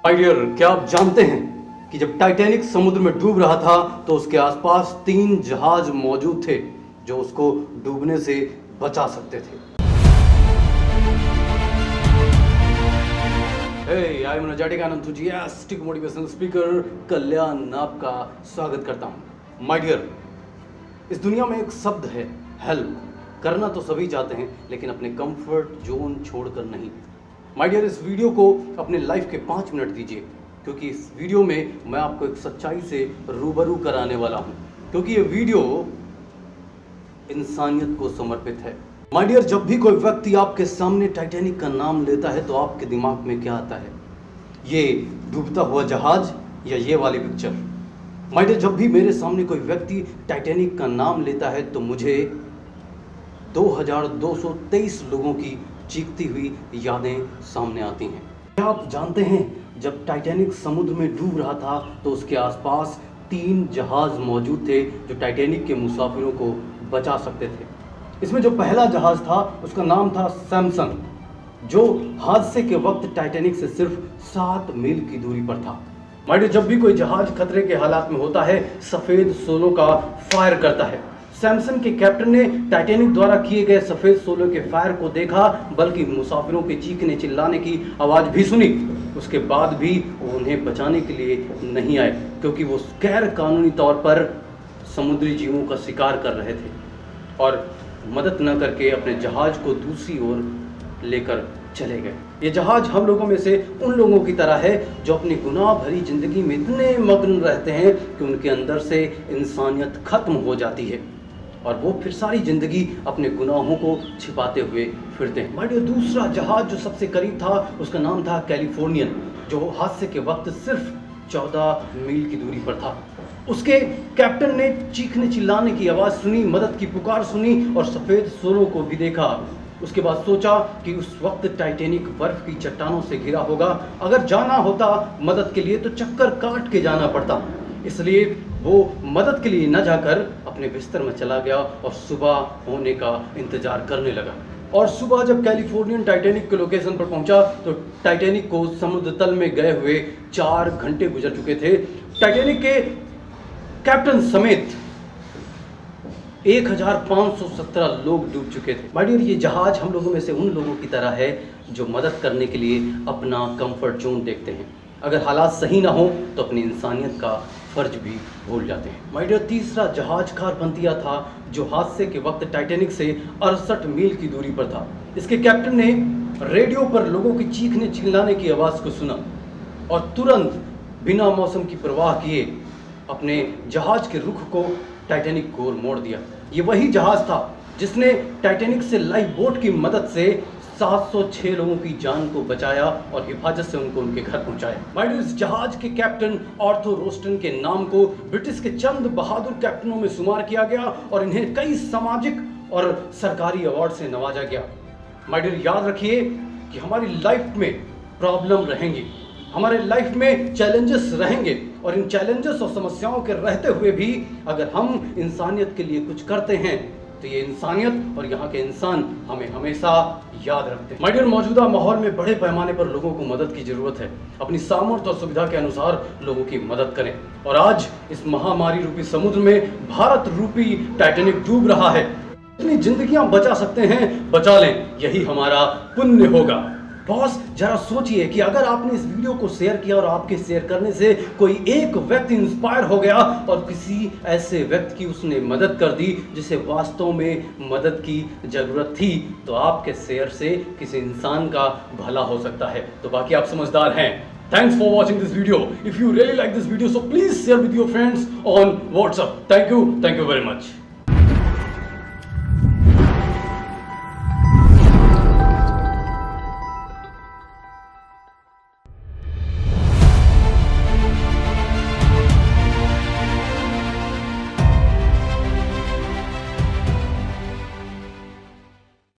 My dear, क्या आप जानते हैं कि जब टाइटैनिक समुद्र में डूब रहा था तो उसके आसपास 3 जहाज मौजूद थे जो उसको डूबने से बचा सकते थे। Hey, I'm energetic and enthusiastic motivational speaker कल्याण आपका स्वागत करता हूँ। माय डियर, इस दुनिया में एक शब्द है हेल्प। करना तो सभी चाहते हैं लेकिन अपने कंफर्ट जोन छोड़कर नहीं। माय डियर, इस वीडियो को अपने लाइफ के 5 मिनट दीजिए, क्योंकि इस वीडियो में मैं आपको एक सच्चाई से रूबरू कराने वाला हूँ, क्योंकि ये वीडियो इंसानियत को समर्पित है। माय डियर, जब भी कोई व्यक्ति आपके सामने टाइटैनिक का नाम लेता है तो आपके दिमाग में क्या आता है? ये डूबता हुआ जहाज या ये वाली पिक्चर? माय डियर, जब भी मेरे सामने कोई व्यक्ति टाइटैनिक का नाम लेता है तो मुझे 2223 लोगों की चीखती हुई यादें सामने आती हैं। क्या आप जानते हैं, जब टाइटैनिक समुद्र में डूब रहा था तो उसके आसपास 3 जहाज मौजूद थे जो टाइटैनिक के मुसाफिरों को बचा सकते थे। इसमें जो पहला जहाज था उसका नाम था सैमसन, जो हादसे के वक्त टाइटैनिक से सिर्फ 7 मील की दूरी पर था। माय डियर, जब भी कोई जहाज खतरे के हालात में होता है, सफेद शोलों का फायर करता है। सैमसन के कैप्टन ने टाइटैनिक द्वारा किए गए सफेद शोलों के फायर को देखा, बल्कि मुसाफिरों के चीखने चिल्लाने की आवाज भी सुनी। उसके बाद भी वो उन्हें बचाने के लिए नहीं आए, क्योंकि वो गैर कानूनी तौर पर समुद्री जीवों का शिकार कर रहे थे और मदद न करके अपने जहाज को दूसरी ओर लेकर चले गए। ये जहाज हम लोगों में से उन लोगों की तरह है जो अपनी गुनाह भरी जिंदगी में इतने मग्न रहते हैं कि उनके अंदर से इंसानियत खत्म हो जाती है और वो फिर सारी जिंदगी अपने गुनाहों को छिपाते हुए फिरते हैं। बट दूसरा जहाज जो सबसे करीब था उसका नाम था कैलिफोर्नियन, जो हादसे के वक्त सिर्फ 14 मील की दूरी पर था। उसके कैप्टन ने चीखने चिल्लाने की आवाज़ सुनी, मदद की पुकार सुनी और सफ़ेद शोलों को भी देखा। उसके बाद सोचा कि उस वक्त टाइटैनिक बर्फ की चट्टानों से घिरा होगा। अगर जाना होता मदद के लिए तो चक्कर काट के जाना पड़ता, इसलिए वो मदद के लिए न जाकर अपने बिस्तर में चला गया और सुबह होने का इंतजार करने लगा। और सुबह जब कैलिफोर्नियन टाइटैनिक के लोकेशन पर पहुंचा तो टाइटैनिक को समुद्र तल में गए हुए 4 घंटे गुजर चुके थे। टाइटैनिक के कैप्टन समेत 1517 लोग डूब चुके थे। माय डियर, ये जहाज हम लोगों में से उन लोगों की तरह है जो मदद करने के लिए अपना कंफर्ट जोन देखते हैं। अगर हालात सही ना हो तो अपनी इंसानियत का फर्ज भी भूल जाते हैं। माय डियर, तीसरा जहाज कारपंतिया था जो हादसे के वक्त टाइटैनिक से 68 मील की दूरी पर था। इसके कैप्टन ने रेडियो पर लोगों की चीखने चिल्लाने की आवाज़ को सुना और तुरंत बिना मौसम की परवाह किए अपने जहाज के रुख को टाइटैनिक की ओर मोड़ दिया। ये वही जहाज था जिसने टाइटैनिक से लाइफ बोट की मदद से 706 लोगों की जान को बचाया और हिफाजत से उनको उनके घर पहुंचाया। माय डियर, इस जहाज के कैप्टन आर्थर रोस्टन के नाम को ब्रिटिश के चंद बहादुर कैप्टनों में शुमार किया गया और इन्हें कई सामाजिक और सरकारी अवार्ड से नवाजा गया। माय डियर, याद रखिए कि हमारी लाइफ में प्रॉब्लम रहेंगी, हमारे लाइफ में चैलेंजेस रहेंगे और इन चैलेंजेस और समस्याओं के रहते हुए भी अगर हम इंसानियत के लिए कुछ करते हैं तो ये इंसानियत और यहाँ के इंसान हमें हमेशा याद रखते हैं। माय डियर, मौजूदा माहौल में बड़े पैमाने पर लोगों को मदद की जरूरत है। अपनी सामर्थ्य और सुविधा के अनुसार लोगों की मदद करें। और आज इस महामारी रूपी समुद्र में भारत रूपी टाइटैनिक डूब रहा है। इतनी जिंदगियां बचा सकते हैं, बचा लें, यही हमारा पुण्य होगा। बॉस, जरा सोचिए कि अगर आपने इस वीडियो को शेयर किया और आपके शेयर करने से कोई एक व्यक्ति इंस्पायर हो गया और किसी ऐसे व्यक्ति की उसने मदद कर दी जिसे वास्तव में मदद की जरूरत थी, तो आपके शेयर से किसी इंसान का भला हो सकता है। तो बाकी आप समझदार हैं। Thanks for watching this video. If you really like this video, so please share with your friends on WhatsApp. Thank you very much.